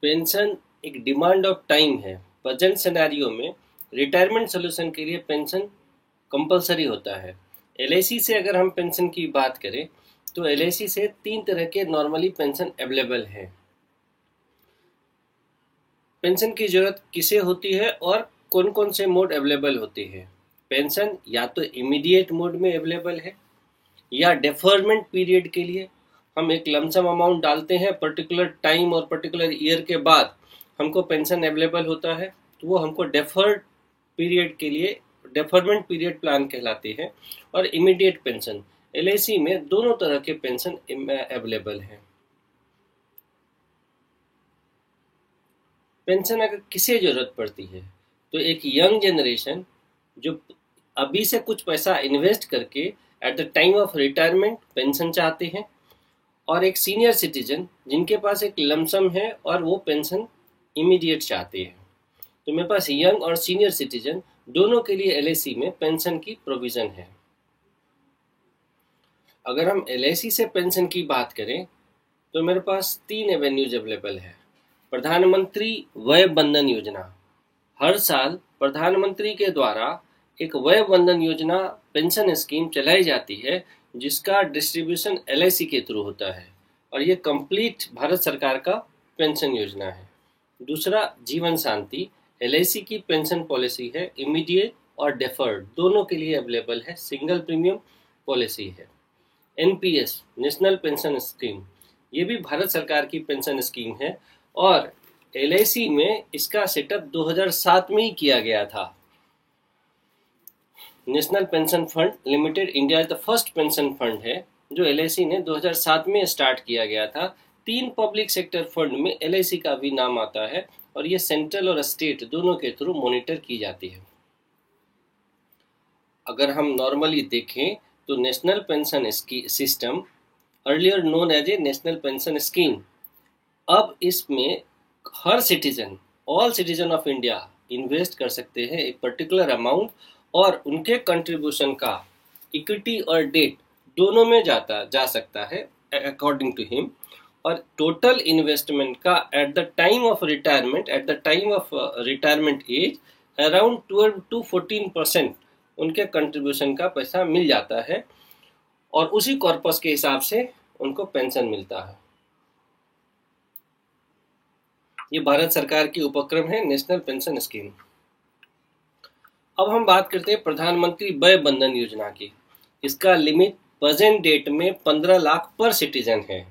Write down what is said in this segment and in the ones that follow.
Pension एक demand of time है। Present scenario में रिटायरमेंट सोल्यूशन के लिए पेंशन कंपलसरी होता है। एलआईसी से अगर हम पेंशन की बात करें तो एलआईसी से 3 तरह के नॉर्मली पेंशन अवेलेबल है। पेंशन की जरूरत किसे होती है और कौन कौन से मोड अवेलेबल होते हैं? पेंशन या तो इमीडिएट मोड में अवेलेबल है या डेफरमेंट पीरियड के लिए हम एक लमसम अमाउंट डालते हैं, पर्टिकुलर टाइम और पर्टिकुलर ईयर के बाद हमको पेंशन अवेलेबल होता है, तो वो हमको डेफर्ड पीरियड के लिए डेफरमेंट पीरियड प्लान कहलाते हैं। और इमीडिएट पेंशन, एलआईसी में दोनों तरह के पेंशन अवेलेबल है। पेंशन अगर किसे जरूरत पड़ती है तो एक यंग जनरेशन जो अभी से कुछ पैसा इन्वेस्ट करके at the time of retirement pension चाहते हैं, और एक सीनियर सिटीजन जिनके पास एक लमसम है और वो पेंशन इमीडिएट चाहते हैं। तो मेरे पास यंग और सीनियर सिटीजन दोनों के लिए एलआईसी में पेंशन की प्रोविजन है। अगर हम एलआईसी से पेंशन की बात करें तो मेरे पास 3 एवेन्यूज अवेलेबल है। प्रधानमंत्री वय बंधन योजना, हर साल प्रधानमंत्री के द्वारा एक वय बंधन योजना पेंशन स्कीम चलाई जाती है जिसका डिस्ट्रीब्यूशन एलआईसी के थ्रू होता है, और ये कंप्लीट भारत सरकार का पेंशन योजना है। दूसरा जीवन शांति, एलआईसी की पेंशन पॉलिसी है, इमीडिएट और डेफर्ड दोनों के लिए अवेलेबल है, सिंगल प्रीमियम पॉलिसी है। एनपीएस नेशनल पेंशन स्कीम, ये भी भारत सरकार की पेंशन स्कीम है और एलआईसी में इसका सेटअप 2007 में ही किया गया था। National pension fund limited India the first pension fund है जो एलआईसी ने 2007 में स्टार्ट किया गया था। 3 पब्लिक सेक्टर फंड में एलआईसी का भी नाम आता है और ये सेंट्रल और स्टेट दोनों के थ्रू मॉनिटर की जाती है। अगर हम नॉर्मली देखें तो national pension system, earlier known as a national pension scheme, अब इसमें हर citizen, all citizen of India invest कर सकते हैं एक पर्टिकुलर अमाउंट, और उनके कंट्रीब्यूशन का इक्विटी और डेट दोनों में जा सकता है अकॉर्डिंग टू हिम। और टोटल इन्वेस्टमेंट का at the time of retirement age around 12 to 14% उनके कंट्रीब्यूशन का पैसा मिल जाता है और उसी कॉर्पस के हिसाब से उनको पेंशन मिलता है। ये भारत सरकार की उपक्रम है नेशनल पेंशन स्कीम। अब हम बात करते हैं प्रधानमंत्री वय बंधन योजना की। इसका लिमिट प्रेजेंट डेट में 15 लाख पर सिटीजन है।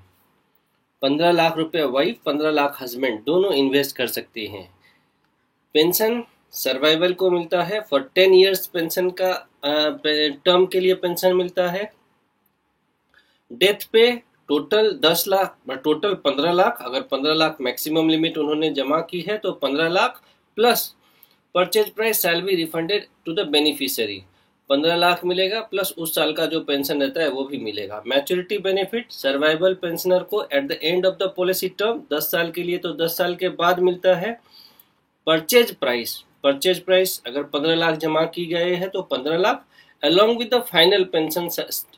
15 लाख रुपए वाइफ, 15 लाख हस्बैंड दोनों इन्वेस्ट कर सकते हैं। पेंशन सर्वाइवल को मिलता है, फॉर 10 इयर्स पेंशन का टर्म के लिए पेंशन मिलता है। डेथ पे टोटल 10 लाख, टोटल 15 लाख, अगर 15 लाख मैक्सिमम लिमिट उन्होंने जमा की है तो 15 lakh plus purchase price shall be refunded to the beneficiary. 15 lakh मिलेगा प्लस उस साल का जो पेंशन रहता है वो भी मिलेगा। मैच्योरिटी बेनिफिट सर्वाइवल पेंशनर को at the end of the policy term 10 साल के लिए तो 10 साल के बाद मिलता है। परचेज प्राइस अगर 15 लाख जमा की गए हैं तो 15 lakh along with the final pension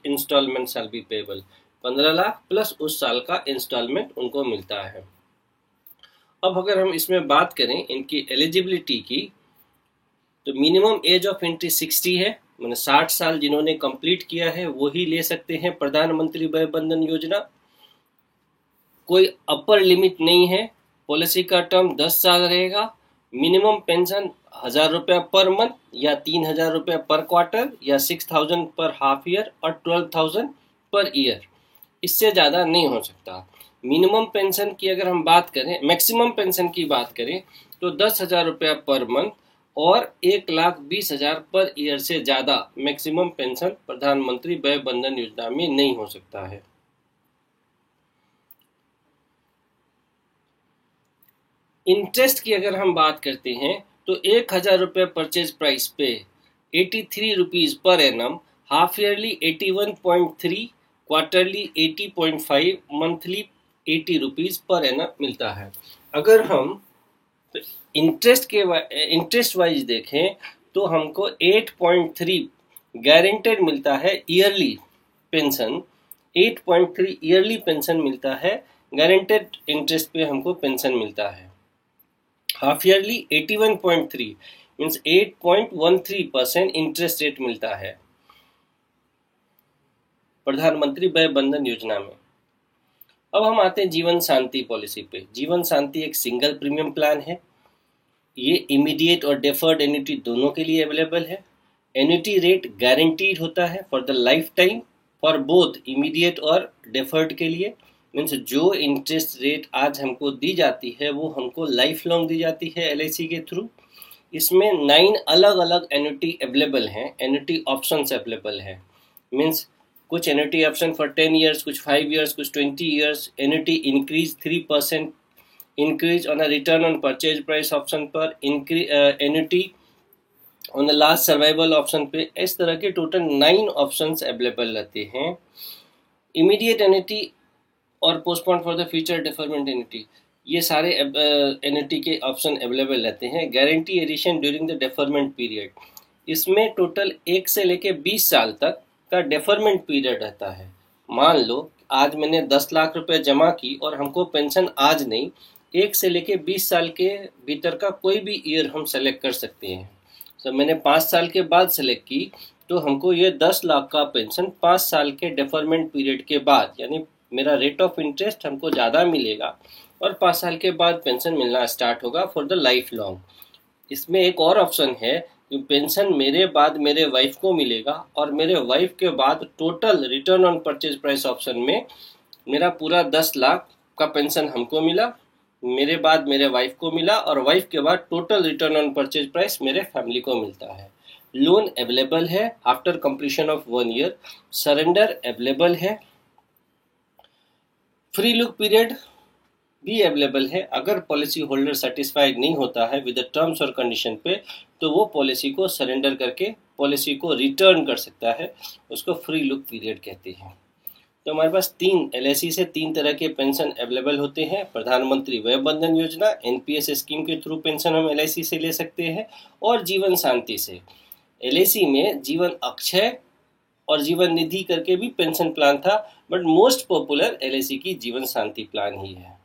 instalment shall be payable. 15 lakh plus उस साल का इंस्टॉलमेंट उनको मिलता है। अब अगर हम इसमें बात करें इनकी एलिजिबिलिटी की तो मिनिमम एज ऑफ एंट्री 60 है, मैंने 60 साल जिन्होंने कंप्लीट किया है वही ले सकते हैं प्रधानमंत्री वय बंधन योजना। कोई अपर लिमिट नहीं है, पॉलिसी का टर्म 10 साल रहेगा। मिनिमम पेंशन 1000 रुपया पर मंथ या 3000 रुपया पर क्वार्टर या 6000 पर हाफ ईयर और 12000 पर ईयर, इससे ज़्यादा नहीं हो सकता। मिनिमम पेंशन की अगर हम बात करें, मैक्सिमम पेंशन की बात करें तो 10,000 रुपया पर मंथ और 1,20,000 पर ईयर से ज़्यादा मैक्सिमम पेंशन प्रधानमंत्री वय बंधन योजना में नहीं हो सकता है। इंटरेस्ट की अगर हम बात करते हैं तो 1,000 रुपये परचेज प्राइस पे 83 rupees per annum, half yearly 81.3, quarterly 80.5, monthly 80 rupees per annum मिलता है। अगर हम इंटरेस्ट वाइज देखें तो हमको 8.3 गारंटेड मिलता है ईयरली पेंशन, 8.3 ईयरली पेंशन मिलता है गारंटेड इंटरेस्ट पे हमको पेंशन मिलता है। Half yearly 81.3 means 8.13% interest rate मिलता है प्रधानमंत्री वय बंधन योजना में। अब हम आते हैं जीवन शांति पॉलिसी पे। जीवन शांति एक सिंगल प्रीमियम प्लान है। ये इमीडिएट और डेफर्ड एन्युटी दोनों के लिए अवेलेबल है। एन्युटी रेट गारंटीड होता है for the life time for both immediate और डेफर्ड के लिए। मीन्स जो इंटरेस्ट रेट आज हमको दी जाती है वो हमको लाइफ लॉन्ग दी जाती है LIC के थ्रू। इसमें 9 अलग अलग एन्युटी अवेलेबल हैं, एन्युटी ऑप्शंस अवेलेबल हैं। मीन्स कुछ एन्युटी ऑप्शन फॉर 10 ईयर्स, कुछ 5 ईयर्स, कुछ 20 years. Annuity increase 3% increase on a return on purchase price option पर, annuity on the last survival option पे। इस तरह के टोटल 9 ऑप्शंस अवेलेबल रहते हैं। इमीडिएट एन्युटी और postpone for the future deferment annuity, ये सारे एन्युटी के ऑप्शन अवेलेबल रहते हैं। Guarantee addition during the deferment period, इसमें टोटल 1 से लेके 20 साल तक का डेफरमेंट पीरियड रहता है। मान लो आज मैंने 10 लाख रुपए जमा की और हमको पेंशन आज नहीं, 1 से लेके 20 साल के भीतर का कोई भी ईयर हम सेलेक्ट कर सकते हैं। तो मैंने 5 साल के बाद सेलेक्ट की तो हमको ये 10 लाख का पेंशन 5 साल के डेफरमेंट पीरियड के बाद, यानी मेरा रेट ऑफ इंटरेस्ट हमको ज़्यादा मिलेगा और 5 साल के बाद पेंशन मिलना स्टार्ट होगा फॉर द लाइफ लॉन्ग। इसमें एक और ऑप्शन है कि पेंशन मेरे बाद मेरे वाइफ को मिलेगा और मेरे वाइफ के बाद total return on purchase price option में मेरा पूरा 10 लाख का पेंशन हमको मिला, मेरे बाद मेरे वाइफ को मिला और वाइफ के बाद total return on purchase price मेरे फैमिली को मिलता है। लोन अवेलेबल है after completion of 1 year. Surrender available है। फ्री लुक पीरियड भी अवेलेबल है। अगर पॉलिसी होल्डर सेटिस्फाइड नहीं होता है विद द टर्म्स और कंडीशन पे तो वो पॉलिसी को सरेंडर करके पॉलिसी को रिटर्न कर सकता है, उसको फ्री लुक पीरियड कहते हैं। तो हमारे पास LIC से 3 तरह के पेंशन अवेलेबल होते हैं। प्रधानमंत्री वय बंधन योजना, NPS स्कीम के थ्रू पेंशन हम LIC से ले सकते हैं और जीवन शांति से। LIC में जीवन अक्षय और जीवन निधि करके भी पेंशन प्लान था, बट मोस्ट पॉपुलर LIC की जीवन शांति प्लान ही है।